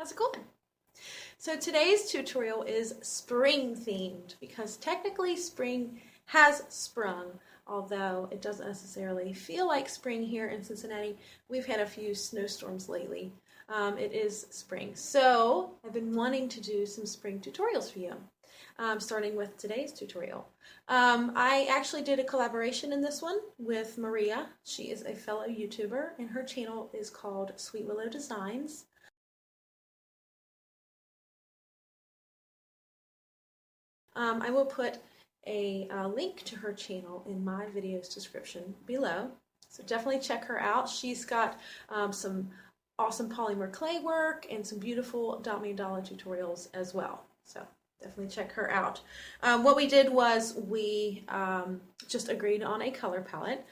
How's it going? So today's tutorial is spring themed because technically spring has sprung, although it doesn't necessarily feel like spring here in Cincinnati. We've had a few snowstorms lately. It is spring, so I've been wanting to do some spring tutorials for you, starting with today's tutorial. I actually did a collaboration in this one with Maria. She is a fellow YouTuber and her channel is called Sweet Willow Designs. I will put a link to her channel in my video's description below, so definitely check her out. She's got some awesome polymer clay work and some beautiful mandala tutorials as well, so definitely check her out. What we did was we just agreed on a color palette,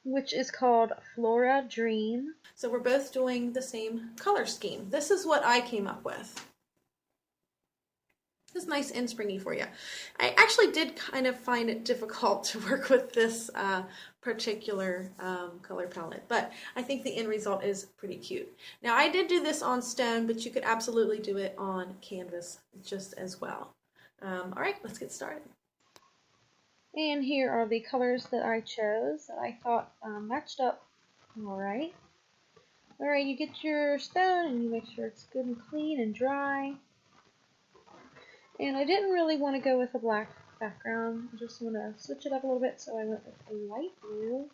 which is called Flora Dream. So we're both doing the same color scheme. This is what I came up with. It's nice and springy for you. I actually did kind of find it difficult to work with this particular color palette, but I think the end result is pretty cute. Now I did do this on stone, but you could absolutely do it on canvas just as well. Alright, let's get started. And here are the colors that I chose that I thought matched up alright. Alright, you get your stone and you make sure it's good and clean and dry. And I didn't really want to go with a black background. I just want to switch it up a little bit, so I went with a light blue.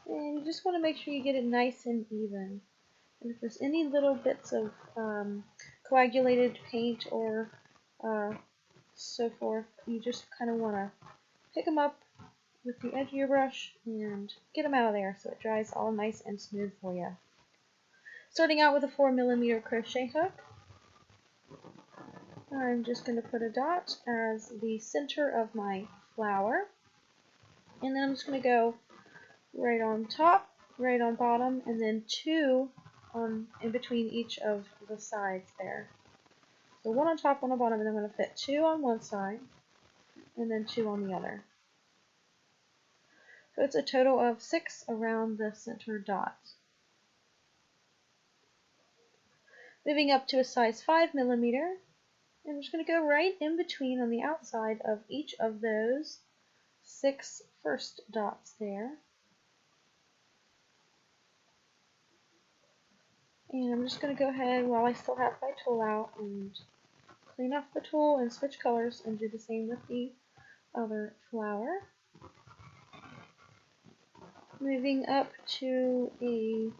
And you just want to make sure you get it nice and even. And if there's any little bits of coagulated paint or so forth, you just kind of want to pick them up with the edge of your brush and get them out of there so it dries all nice and smooth for you. Starting out with a 4mm crochet hook, I'm just going to put a dot as the center of my flower, and then I'm just going to go right on top, right on bottom, and then two in between each of the sides there. So one on top, one on bottom, and I'm going to fit two on one side, and then two on the other. So it's a total of 6 around the center dot. Moving up to a size 5mm, I'm just going to go right in between on the outside of each of those 6 first dots there. And I'm just going to go ahead while I still have my tool out and clean off the tool and switch colors and do the same with the other flower. Moving up to a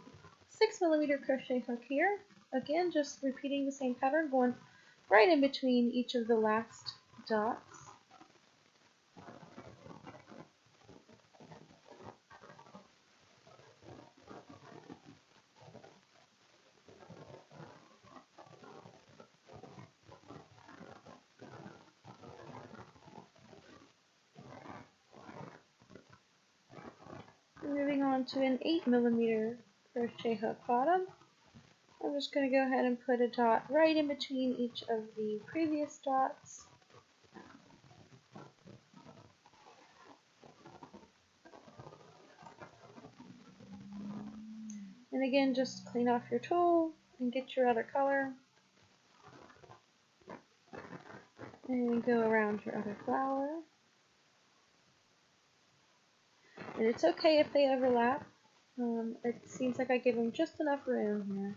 6mm crochet hook here. Again, just repeating the same pattern, going right in between each of the last dots. Moving on to an 8mm crochet hook bottom. I'm just going to go ahead and put a dot right in between each of the previous dots. And again, just clean off your tool and get your other color. And go around your other flower. And it's okay if they overlap. It seems like I give them just enough room here.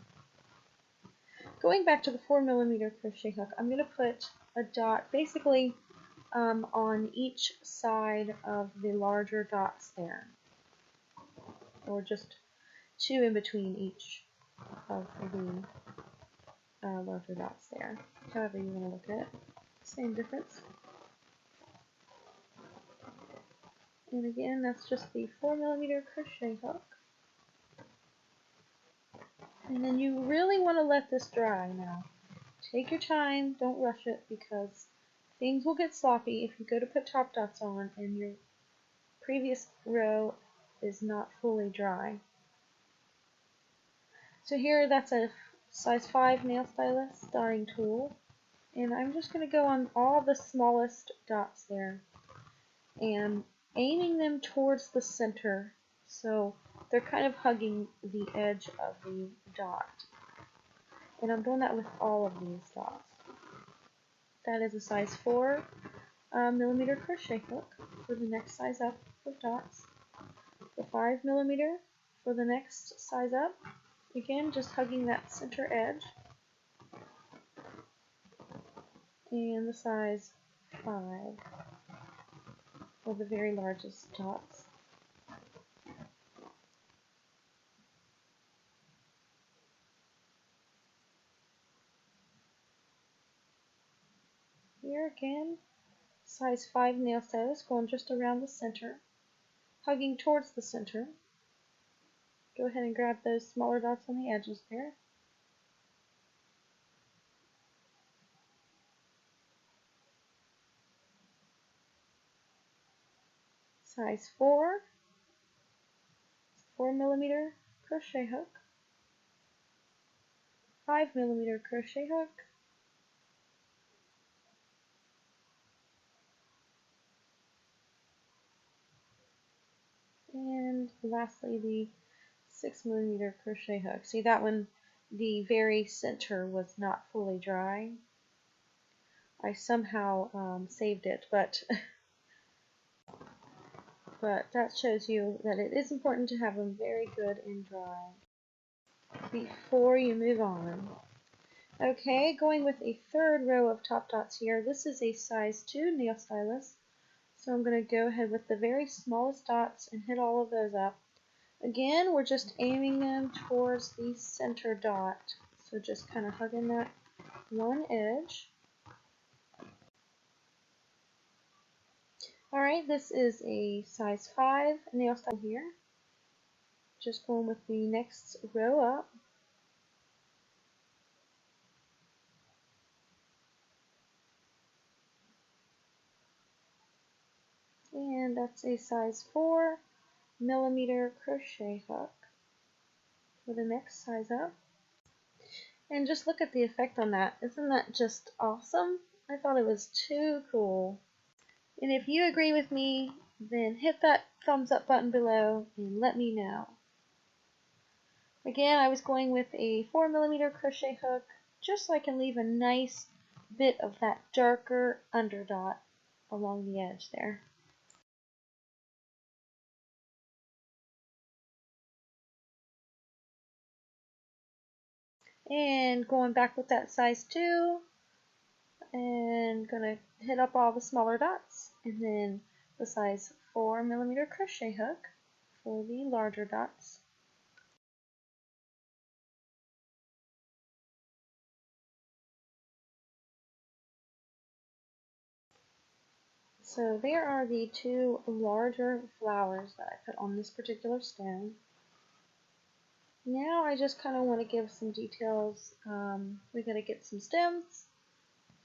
Going back to the 4mm crochet hook, I'm going to put a dot basically on each side of the larger dots there, or just two in between each of the larger dots there, however you want to look at it. Same difference. And again, that's just the 4mm crochet hook. And then you really want to let this dry now. Take your time, don't rush it, because things will get sloppy if you go to put top dots on and your previous row is not fully dry. So here, that's a size 5 nail stylus dotting tool. And I'm just going to go on all the smallest dots there and aiming them towards the center so they're kind of hugging the edge of the dot. And I'm doing that with all of these dots. That is a size 4 millimeter crochet hook for the next size up of dots. The 5 millimeter for the next size up. Again, just hugging that center edge. And the size 5 for the very largest dots. Here again, size 5 nail stylus going just around the center, hugging towards the center. Go ahead and grab those smaller dots on the edges there. Size 4 millimeter crochet hook, 5 millimeter crochet hook, and lastly the 6 millimeter crochet hook. See, that one, the very center was not fully dry. I somehow saved it, but that shows you that it is important to have them very good and dry before you move on. Okay, going with a third row of top dots here. This is a size 2 nail stylus, so I'm going to go ahead with the very smallest dots and hit all of those up. Again, we're just aiming them towards the center dot, so just kind of hugging that one edge. Alright, this is a size 5 nail style here. Just going with the next row up. And that's a size 4 millimeter crochet hook for the next size up. And just look at the effect on that. Isn't that just awesome? I thought it was too cool. And if you agree with me, then hit that thumbs up button below and let me know. Again, I was going with a 4 millimeter crochet hook just so I can leave a nice bit of that darker under dot along the edge there. And going back with that size 2, and gonna hit up all the smaller dots, and then the size 4 millimeter crochet hook for the larger dots. So there are the 2 larger flowers that I put on this particular stem. Now I just kind of want to give some details. We got to get some stems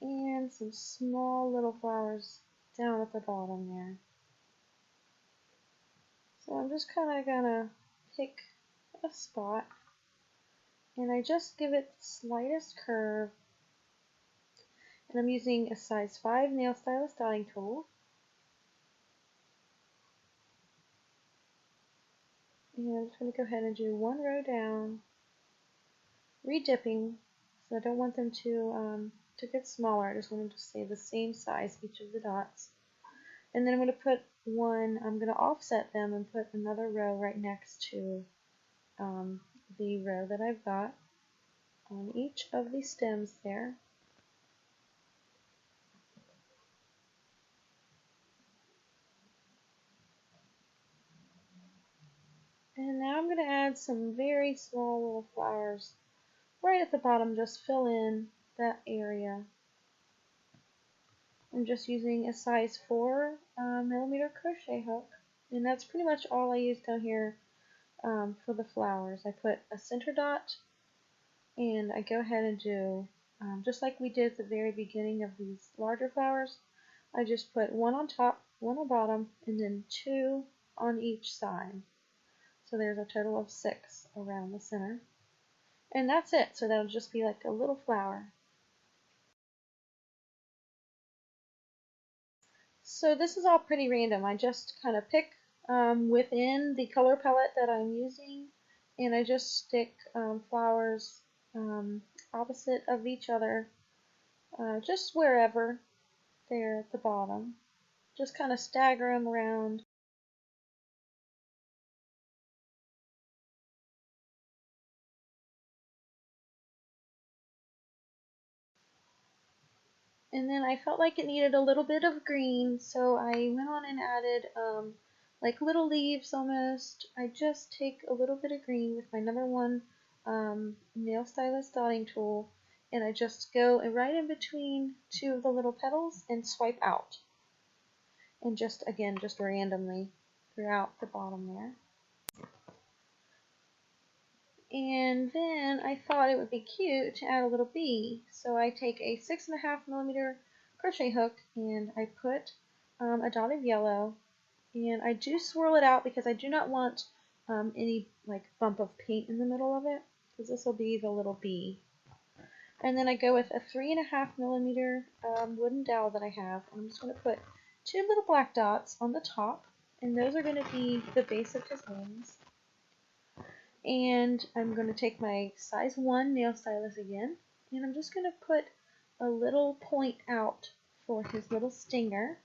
and some small little flowers down at the bottom there. So I'm just kind of gonna pick a spot, and I just give it the slightest curve, and I'm using a size 5 nail stylus dotting tool. And I'm just going to go ahead and do one row down, re-dipping, so I don't want them to get smaller. I just want them to stay the same size, each of the dots. And then I'm going to put one, I'm going to offset them and put another row right next to the row that I've got on each of the stems there. And now I'm going to add some very small little flowers right at the bottom, just fill in that area. I'm just using a size 4 millimeter crochet hook, and that's pretty much all I use down here for the flowers. I put a center dot, and I go ahead and do, just like we did at the very beginning of these larger flowers, I just put one on top, one on bottom, and then 2 on each side. So there's a total of 6 around the center. And that's it, so that'll just be like a little flower. So this is all pretty random. I just kind of pick within the color palette that I'm using, and I just stick flowers opposite of each other, just wherever they're at the bottom. Just kind of stagger them around. And then I felt like it needed a little bit of green, so I went on and added like little leaves almost. I just take a little bit of green with my #1 nail stylist dotting tool, and I just go right in between two of the little petals and swipe out. And just again, just randomly throughout the bottom there. And then I thought it would be cute to add a little bee, so I take a 6.5mm crochet hook and I put a dot of yellow, and I do swirl it out because I do not want any like bump of paint in the middle of it, because this will be the little bee. And then I go with a 3.5mm wooden dowel that I have, and I'm just going to put 2 little black dots on the top, and those are going to be the base of his wings. And I'm going to take my size 1 nail stylus again, and I'm just going to put a little point out for his little stinger,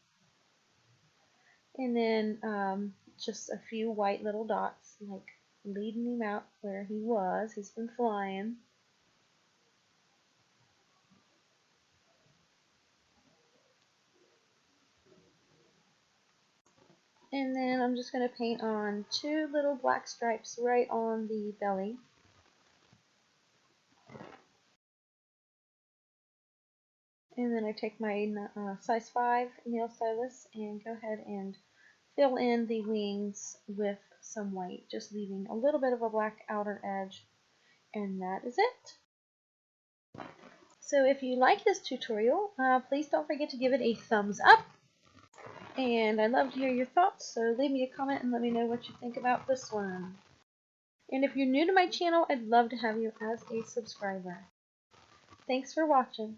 and then just a few white little dots, like leading him out where he was. He's been flying. And then I'm just going to paint on 2 little black stripes right on the belly. And then I take my size 5 nail stylus and go ahead and fill in the wings with some white, just leaving a little bit of a black outer edge. And that is it. So if you like this tutorial, please don't forget to give it a thumbs up. And I'd love to hear your thoughts, so leave me a comment and let me know what you think about this one. And if you're new to my channel, I'd love to have you as a subscriber. Thanks for watching.